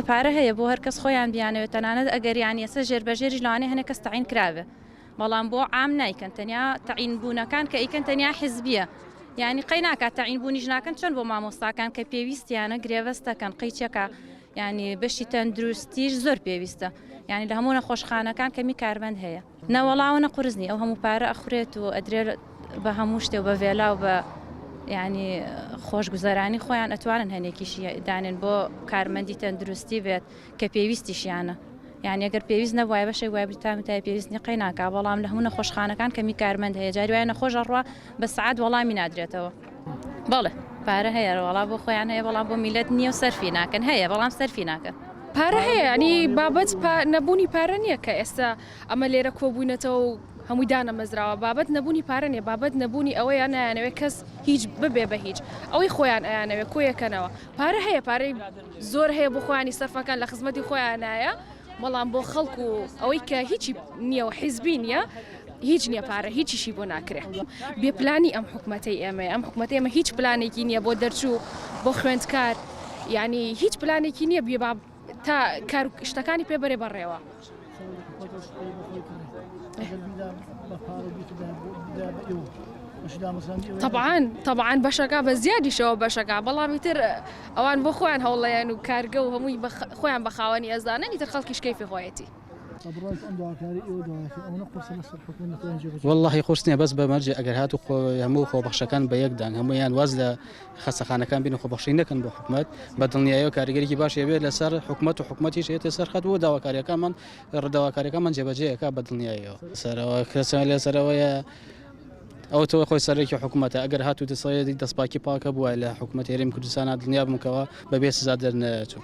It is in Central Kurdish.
پارە هەیە بۆ هەر کەس خۆیان بیانەوێت تەنانەت ئەگەر یانی ئێستا ژێربەژێری لەوانەیە هەنێ کەس تەعین کراوێ بەڵام بۆ عام نایکەن تەنیا تەعین بوونەکان کە ئیکەن تەنیا حیزبیە یعنی قەی ناکات تەعین بوونیش ناکەن چۆن بۆ مامۆستاکان کە پێویستیانە گرێڤەستەکەن قەیچەکە یعنی بەشی تەندروستیش زۆر پێویستە یعنی لە هەموو نەخۆشخانەکان کەمی کارمەند هەیە نەوەڵاوە قورزنی ئەو هەموو پارە ئەخورێت و ئەدرێت بە هەموو شتێ و بە vێلا و بە یعنی خۆشگوزەرانی خۆیان ئەتوانن هەنێکیشی دانێن بۆ کارمەندی تەندروستی بێت کە پێویستیشیانە یعنی ئەگەر پێویست نەبووایە بەشێک وای بریتامتای پێویستنی قەی ناکا بەڵام لە هەموو نەخۆشخانەکان کەمی کارمەند هەیە جاری وایە نەخۆش ڕوا بە سعات وەڵامی نادرێتەوە بەڵێ پارە هەیە وەڵام بۆ خۆیان هەیە بەڵام بۆ میلەت نییە و سەرفی ناکەن هەیە بەڵام سەرفی ناکەن پارە هەیە ینی بابەت نەبوونی پارە نییە کە ئێستا ئەمە لێرە کۆبوونەتەوە و هەمووی دانەمەزراوە بابەت نەبوونی پارە نیە بابەت نەبوونی ئەوەیان نایانەوێت کەس هیچ ببێ بە هیچ ئەوەی خۆیان ئەیانەوێت کۆیەکەنەوە پارە هەیە پارەی زۆر هەیە بۆ خۆیانی سەرفەکان لە خزمەتی خۆیانایە بەڵام بۆ خەڵکو و ئەوەی کە هیچی نییە و حیزبی نییە هیچ نییە پارە هیچیشی بۆ ناکرێت بێپلانی ئەم حکومەتەی ئێمە حکومەتی ئێمە هیچ پلانێکی نییە بۆ دەرچوو بۆ خوێندکار یعنی هیچ پلانێکی نییە بێ تا کار شتەکانی پێبەرێ بەڕێوە طبعاً بەشەکە بە زیادیشەوە بەشەکە بەڵامی تر ئەوان بۆ خۆیان هەوڵەیان و کارگە و هەمووی خۆیان بە خاوەنی ئەزانن تر خەڵکیش کەیفی خۆیەتی والله خۆشتنیە بەس بە مەرجێ ئەگەر هاتو هەموو خۆبەخشەکان بە یەکدان هەمویان واز لە خەستەخانەکان بین و خۆبەخشی نەکەن بۆ حکومەت بە دڵنیاییەوە کاریگەرێکی باش بێت لەسەر حکومەت و حکومەتیش هێتە سەر خەت و داواکاریەکانمان ڕداواکاریەکانمان جێبەجێیەکە بە دڵنیاییەوە سەرەوە کەسان لەسەرەوەیە ئەو تۆ خۆی سەرێکی حکوومەتە ئەگەر هاتوو دەسەیەدی دەستپاکی پاکە بووە لە حکوومەت هێرێمی کوردستانە دڵنیا بمکەوە بەبێ سزا دەرنەچوو